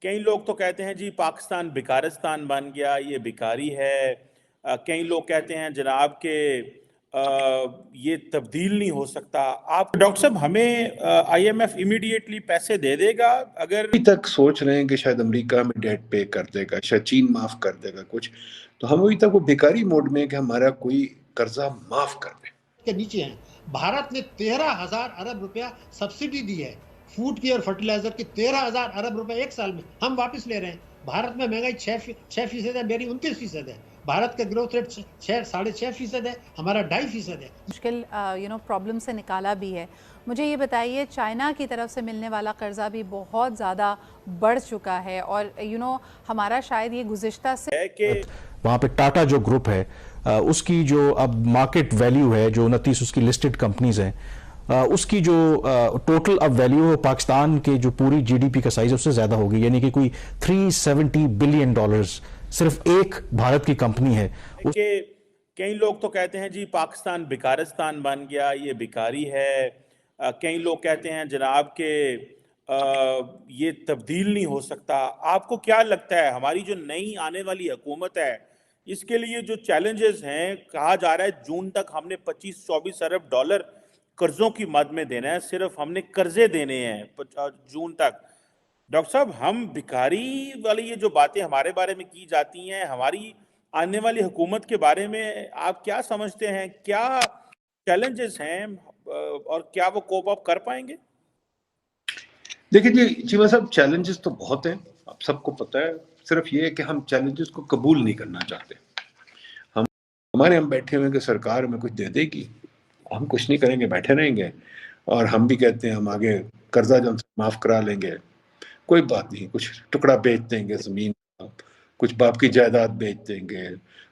कई लोग तो कहते हैं जी पाकिस्तान भिकारिस्तान बन गया, ये भिखारी है। कई लोग कहते हैं जनाब के ये तब्दील नहीं हो सकता। आप डॉक्टर साहब हमें आईएमएफ इमीडिएटली पैसे दे देगा अगर अभी तक सोच रहे हैं कि शायद अमेरिका हमें डेट पे कर देगा, शायद चीन माफ कर देगा कुछ, तो हम अभी तक वो भिखारी मोड में कि हमारा कोई कर्जा माफ कर दे के नीचे हैं। भारत ने 13,000 अरब रुपया सब्सिडी दी है फूड की और फर्टिलाइजर की। 13,000 अरब रुपए एक साल में हम वापस ले रहे हैं। भारत में महंगाई 6% है, मेरी 29% है। भारत का ग्रोथ रेट 6.5% है, हमारा 2.5% है। मुश्किल प्रॉब्लम से निकाला भी है। मुझे ये बताइए, चाइना की तरफ से मिलने वाला कर्जा भी बहुत ज़्यादा बढ़ चुका है और हमारा शायद ये गुज़िश्ता से है कि वहाँ पे टाटा जो ग्रुप है उसकी जो अब मार्केट वैल्यू है, जो 29 उसकी लिस्टेड कंपनीज हैं, उसकी जो टोटल अब वैल्यू है पाकिस्तान के जो पूरी जीडीपी का साइज है उससे ज्यादा होगी, यानी कि कोई $370 बिलियन सिर्फ एक भारत की कंपनी है। कि कई लोग तो कहते हैं जी पाकिस्तान भिकारिस्तान बन गया, ये भिखारी है। कई लोग कहते हैं जनाब के ये तब्दील नहीं हो सकता। आपको क्या लगता है हमारी जो नई आने वाली हुकूमत है इसके लिए जो चैलेंजेस हैं, कहा जा रहा है जून तक हमने 25-24 अरब डॉलर कर्जों की मद में देना है, सिर्फ हमने कर्जे देने हैं जून तक। डॉक्टर साहब हम भिखारी वाली ये जो बातें हमारे बारे में की जाती हैं, हमारी आने वाली हुकूमत के बारे में आप क्या समझते हैं, क्या चैलेंजेस हैं और क्या वो कोप अप कर पाएंगे? देखिए जी चीमा साहब, चैलेंजेस तो बहुत हैं, आप सबको पता है। सिर्फ ये है कि हम चैलेंजेस को कबूल नहीं करना चाहते। हम बैठे हुए कि सरकार हमें कुछ दे देगी, हम कुछ नहीं करेंगे, बैठे रहेंगे। और हम भी कहते हैं हम आगे कर्जा जो माफ करा लेंगे, कोई बात नहीं, कुछ टुकड़ा बेच देंगे जमीन का, कुछ बाप की जायदाद बेच देंगे,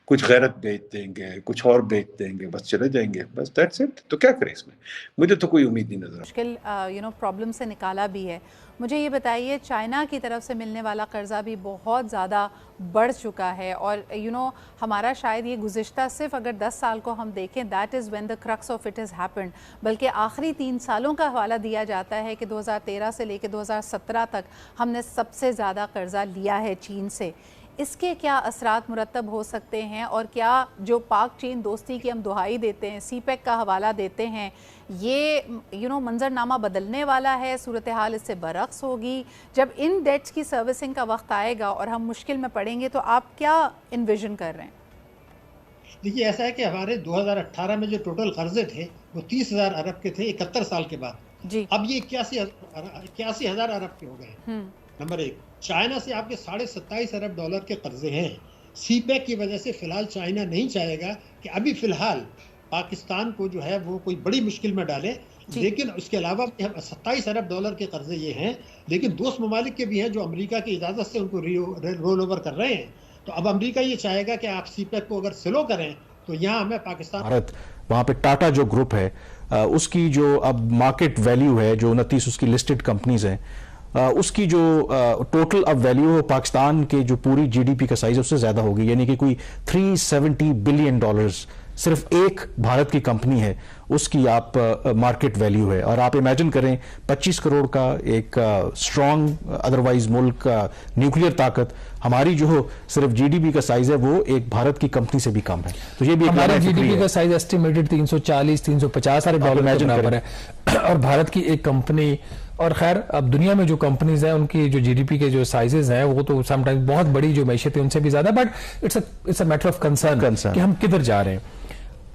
कुछ गैरत बेच देंगे, कुछ और बेच देंगे, बस चले जाएंगे, बस दैट्स इट। तो क्या करें इसमें? मुझे तो कोई उम्मीद नहीं नजर। मुश्किल प्रॉब्लम से निकाला भी है। मुझे ये बताइए, चाइना की तरफ से मिलने वाला कर्जा भी बहुत ज़्यादा बढ़ चुका है और हमारा शायद ये गुज़िश्ता सिर्फ अगर 10 साल को हम देखें, that is when the crux of it is happened, बल्कि आखिरी 3 सालों का हवाला दिया जाता है कि 2013 से लेकर 2017 तक हमने सबसे ज़्यादा कर्जा लिया है चीन से। इसके क्या असरात मुरतब हो सकते हैं और क्या जो पाक चीन दोस्ती की हम दुहाई देते हैं, सीपेक का हवाला देते हैं, ये मंजरनामा बदलने वाला है? सूरत हाल इससे बरक्स होगी? जब इन डेट्स की सर्विसिंग का वक्त आएगा और हम मुश्किल में पड़ेंगे तो आप क्या इन्विजन कर रहे हैं? देखिए, ऐसा है कि हमारे 2018 में जो टोटल कर्जे थे वो 30,000 अरब के थे 71 साल के बाद जी। अब ये 81,000 अरब के हो गए। नंबर 1, चाइना से आपके 27.5 अरब डॉलर के कर्जे हैं। सीपेक की वजह से फिलहाल चाइना नहीं चाहेगा कि अभी फिलहाल पाकिस्तान को जो है वो कोई बड़ी मुश्किल में डाले, लेकिन उसके अलावा 27 अरब डॉलर के कर्जे ये हैं। लेकिन दोस्त ममालिक के भी हैं जो अमेरिका की इजाज़त से उनको रोल ओवर कर रहे हैं। तो अब अमेरिका ये चाहेगा कि आप सीपेक को अगर स्लो करें तो यहाँ हमें पाकिस्तान भारत, वहाँ पे टाटा जो ग्रुप है उसकी जो अब मार्केट वैल्यू है, जो 29 उसकी लिस्टेड कंपनीज हैं, उसकी जो टोटल अब वैल्यू है पाकिस्तान के जो पूरी जीडीपी का साइज है उससे ज्यादा होगी, यानी कि कोई $370 बिलियन सिर्फ एक भारत की कंपनी है, उसकी आप मार्केट वैल्यू है। और आप इमेजिन करें 25 करोड़ का एक स्ट्रॉन्ग अदरवाइज मुल्क का न्यूक्लियर ताकत, हमारी जो सिर्फ जीडीपी का साइज है वो एक भारत की कंपनी से भी कम है। तो ये भी हमारा जीडीपी का साइज एस्टिमेटेड 340-350 सारे डॉलर के बराबर है और भारत की एक कंपनी। और खैर अब दुनिया में जो कंपनीज हैं उनकी जो जीडीपी के जो साइजेस हैं वो तो समटाइम्स बहुत बड़ी जो मैशियत है उनसे भी ज्यादा, but it's a matter of concern कि हम किधर जा रहे हैं।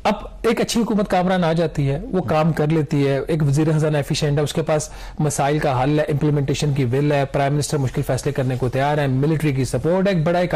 अब एक अच्छी हुकूमत कामरान आ जाती है, वो काम कर लेती है, एक वजीर खजाना एफिशिएंट है, उसके पास मसाइल का हल है, इंप्लीमेंटेशन की विल है, प्राइम मिनिस्टर मुश्किल फैसले करने को तैयार है, मिलिट्री की सपोर्ट है, एक बड़ा एक